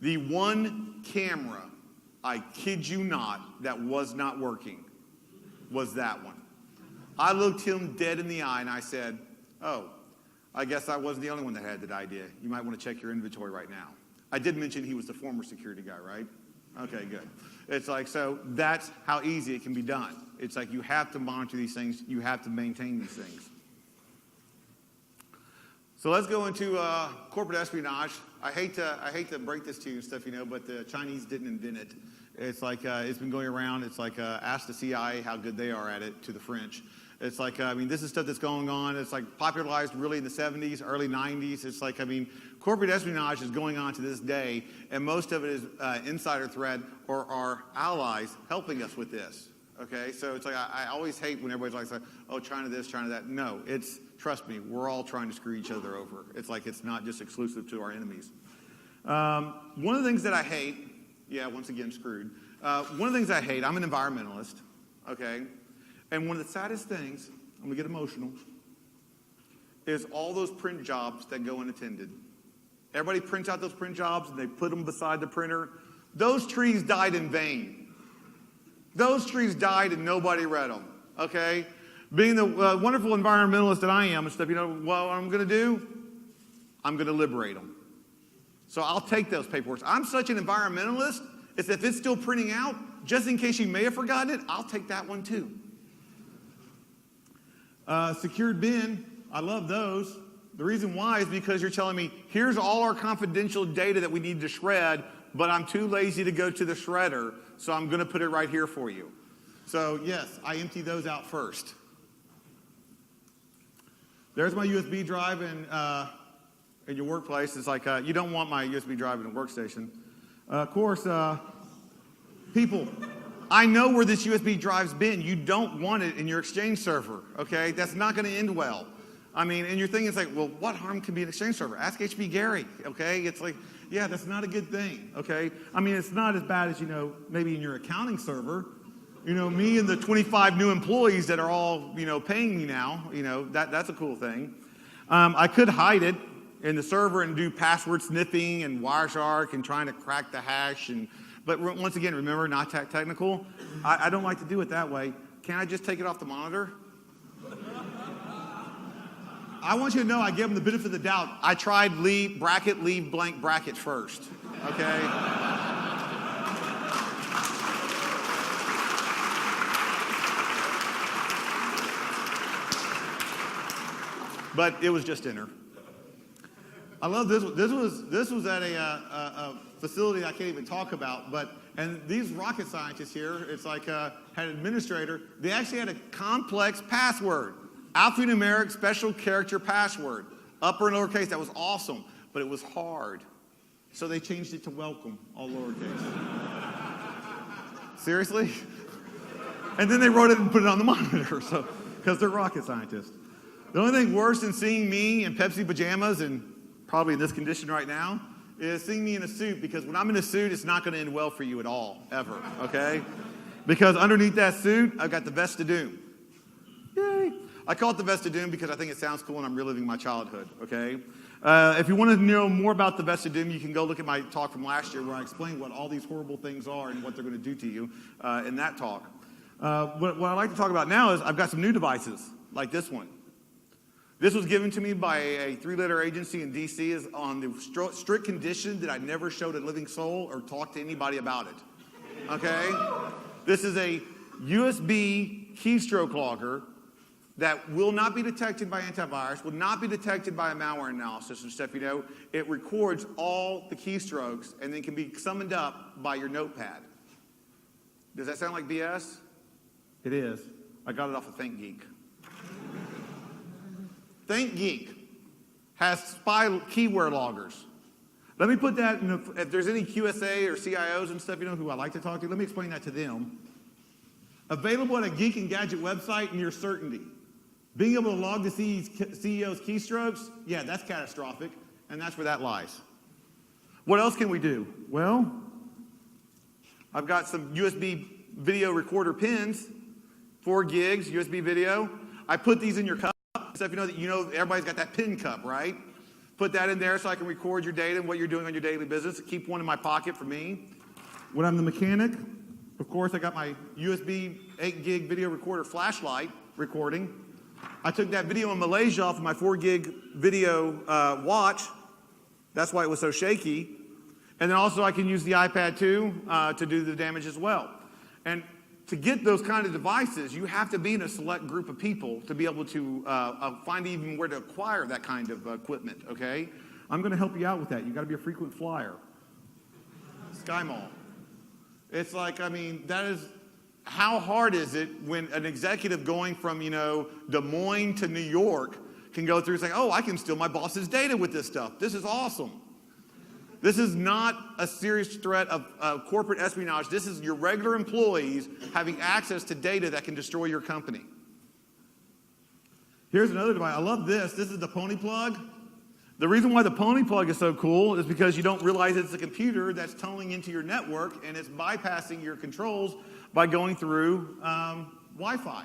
The one camera, I kid you not, that was not working was that one. I looked him dead in the eye and I said, oh, I guess I wasn't the only one that had that idea. You might want to check your inventory right now. I did mention he was the former security guy, right? Okay, good. It's like, so that's how easy it can be done. It's like you have to monitor these things. You have to maintain these things. So let's go into corporate espionage. I hate to break this to you and stuff, but the Chinese didn't invent it. It's like it's been going around. It's like ask the CIA how good they are at it to the French. It's like, this is stuff that's going on. It's like popularized really in the 70s, early 90s. It's like, corporate espionage is going on to this day, and most of it is insider threat or our allies helping us with this. Okay, so it's like I always hate when everybody's like, oh, China this, China that. No, trust me, we're all trying to screw each other over. It's like it's not just exclusive to our enemies. One of the things that I hate, once again, screwed. One of the things I hate, I'm an environmentalist, okay? And one of the saddest things, I'm going to get emotional, is all those print jobs that go unattended. Everybody prints out those print jobs and they put them beside the printer. Those trees died in vain. Those trees died and nobody read them, okay? Being the wonderful environmentalist that I am and stuff, what I'm going to do? I'm going to liberate them. So I'll take those paperwork. I'm such an environmentalist, it's if it's still printing out, just in case you may have forgotten it, I'll take that one too. Secured bin, I love those. The reason why is because you're telling me, here's all our confidential data that we need to shred, but I'm too lazy to go to the shredder, so I'm going to put it right here for you. So yes, I empty those out first. There's my USB drive in your workplace. It's like you don't want my USB drive in a workstation. Of course, people, I know where this USB drive's been. You don't want it in your Exchange server, okay? That's not going to end well. And you're thinking, it's like, well, what harm can be an Exchange server? Ask HB Gary, okay? It's like, yeah, that's not a good thing, okay? It's not as bad as, maybe in your accounting server. Me and the 25 new employees that are all, paying me now, that's a cool thing. I could hide it in the server and do password sniffing and Wireshark and trying to crack the hash. But once again, remember, not technical. I don't like to do it that way. Can I just take it off the monitor? I want you to know I give them the benefit of the doubt. I tried leave blank bracket first, okay? But it was just enter. I love this one. This was at a facility I can't even talk about. And these rocket scientists here, it's like had an administrator. They actually had a complex password, alphanumeric special character password, upper and lowercase. That was awesome, but it was hard. So they changed it to welcome, all lowercase. Seriously? And then they wrote it and put it on the monitor, so because they're rocket scientists. The only thing worse than seeing me in Pepsi pajamas and probably in this condition right now is seeing me in a suit, because when I'm in a suit, it's not going to end well for you at all, ever, okay? Because underneath that suit, I've got the vest of doom. Yay! I call it the vest of doom because I think it sounds cool and I'm reliving my childhood, okay? If you want to know more about the vest of doom, you can go look at my talk from last year where I explained what all these horrible things are and what they're going to do to you in that talk. What I'd like to talk about now is I've got some new devices, like this one. This was given to me by a 3-letter agency in D.C. is on the strict condition that I never showed a living soul or talked to anybody about it, okay? This is a USB keystroke logger that will not be detected by antivirus, will not be detected by a malware analysis and stuff, It records all the keystrokes and then can be summoned up by your notepad. Does that sound like BS? It is. I got it off of ThinkGeek. ThinkGeek has spy keyword loggers. Let me put that if there's any QSA or CIOs and stuff, who I like to talk to, let me explain that to them. Available at a Geek and Gadget website near certainty. Being able to log the CEO's keystrokes, yeah, that's catastrophic, and that's where that lies. What else can we do? Well, I've got some USB video recorder pins, 4 gigs USB video. I put these in your cup. So if everybody's got that pin cup, right? Put that in there so I can record your data and what you're doing on your daily business. Keep one in my pocket for me. When I'm the mechanic, of course, I got my USB 8 gig video recorder flashlight recording. I took that video in Malaysia off of my 4 gig video watch. That's why it was so shaky. And then also I can use the iPad too to do the damage as well. And to get those kind of devices, you have to be in a select group of people to be able to find even where to acquire that kind of equipment, okay? I'm going to help you out with that. You got to be a frequent flyer. Sky Mall. It's like, that is, how hard is it when an executive going from, Des Moines to New York can go through and say, oh, I can steal my boss's data with this stuff. This is awesome. This is not a serious threat of corporate espionage. This is your regular employees having access to data that can destroy your company. Here's another device. I love this. This is the Pony Plug. The reason why the Pony Plug is so cool is because you don't realize it's a computer that's tunneling into your network and it's bypassing your controls by going through Wi-Fi.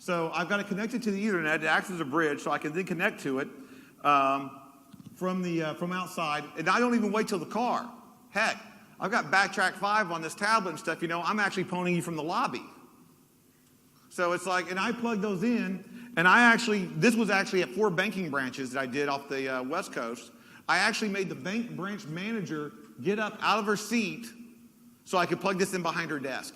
So I've got it connected to the Ethernet. It acts as a bridge, so I can then connect to it from outside. And I don't even wait till the car. Heck, I've got Backtrack 5 on this tablet and stuff. I'm actually phoning you from the lobby. So it's like, and I plug those in, and this was actually at 4 banking branches that I did off the West Coast. I actually made the bank branch manager get up out of her seat so I could plug this in behind her desk.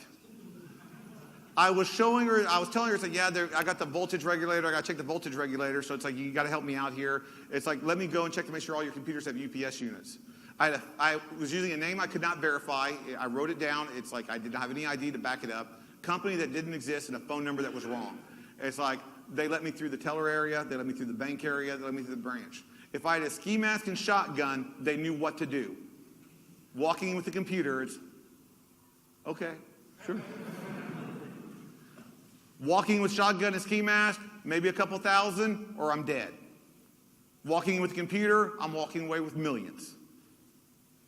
I was telling her, it's like, yeah, I got the voltage regulator, I got to check the voltage regulator, so it's like, you got to help me out here. It's like, let me go and check to make sure all your computers have UPS units. I was using a name I could not verify. I wrote it down. It's like, I did not have any ID to back it up. Company that didn't exist and a phone number that was wrong. It's like, they let me through the teller area, they let me through the bank area, they let me through the branch. If I had a ski mask and shotgun, they knew what to do. Walking with the computer, it's, okay, sure. Walking with shotgun and ski mask, maybe a couple thousand, or I'm dead. Walking with the computer, I'm walking away with millions.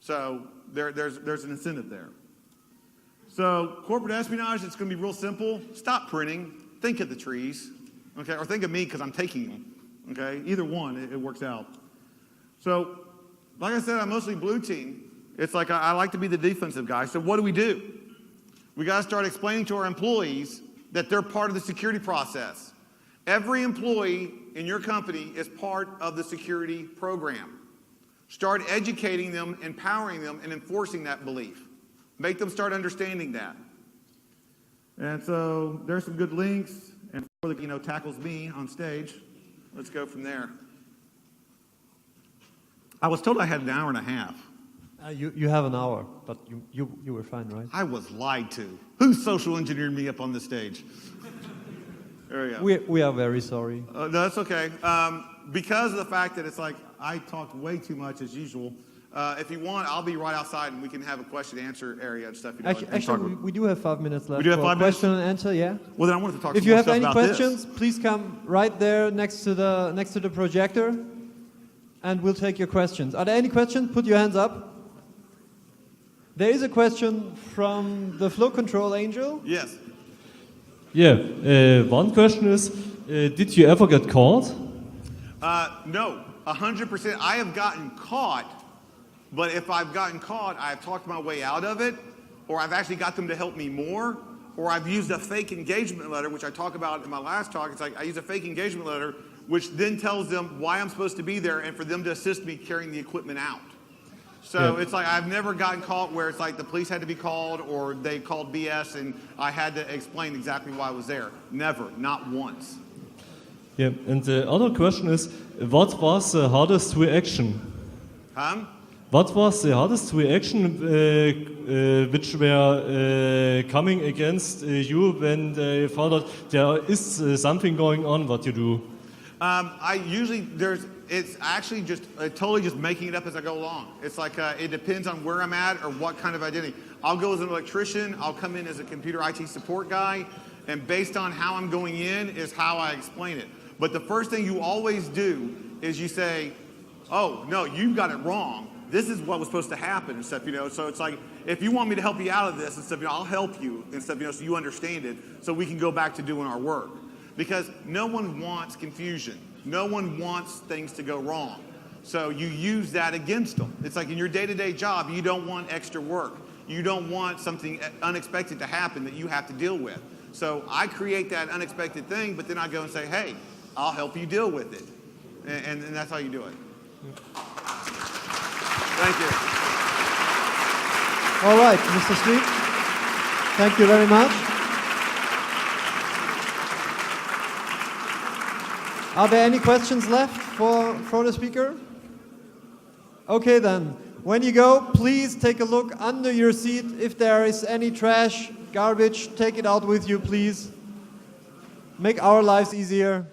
So there's an incentive there. So corporate espionage, it's going to be real simple. Stop printing. Think of the trees, okay? Or think of me because I'm taking them, okay? Either one, it works out. So, like I said, I'm mostly blue team. It's like I like to be the defensive guy. So what do? We got to start explaining to our employees that they're part of the security process. Every employee in your company is part of the security program. Start educating them, empowering them, and enforcing that belief. Make them start understanding that. And so there's some good links, and before the tackles me on stage, let's go from there. I was told I had an hour and a half. You have an hour, but you were fine, right? I was lied to. Who social engineered me up on the stage? There we go. We are very sorry. No, that's okay. Because of the fact that it's like I talked way too much as usual. If you want, I'll be right outside and we can have a question and answer area and stuff. Actually, we do have 5 minutes left. We do have 5 minutes? Question and answer, yeah. Well, then I wanted to talk. If you have any about questions, please come right there next to the projector, and we'll take your questions. Are there any questions? Put your hands up. There is a question from the flow control angel. Yes. Yeah. One question is, did you ever get caught? No, 100%. I have gotten caught, but if I've gotten caught, I've talked my way out of it, or I've actually got them to help me more, or I've used a fake engagement letter, which I talk about in my last talk. It's like I use a fake engagement letter, which then tells them why I'm supposed to be there and for them to assist me carrying the equipment out. So It's like I've never gotten caught where it's like the police had to be called or they called BS and I had to explain exactly why I was there. Never, not once. Yeah, and the other question is, what was the hardest reaction? What was the hardest reaction which were coming against you when they found out there is something going on what you do? It's actually just totally just making it up as I go along. It's like it depends on where I'm at or what kind of identity. I'll go as an electrician. I'll come in as a computer IT support guy, and based on how I'm going in is how I explain it. But the first thing you always do is you say, "Oh no, you got it wrong. This is what was supposed to happen," and stuff. So it's like, if you want me to help you out of this and stuff, I'll help you and stuff. So you understand it, so we can go back to doing our work. Because no one wants confusion. No one wants things to go wrong. So you use that against them. It's like in your day-to-day job, you don't want extra work. You don't want something unexpected to happen that you have to deal with. So I create that unexpected thing, but then I go and say, hey, I'll help you deal with it. And that's how you do it. Thank you. All right, Mr. Street. Thank you very much. Are there any questions left for the speaker? Okay then, when you go, please take a look under your seat. If there is any trash, garbage, take it out with you, please. Make our lives easier.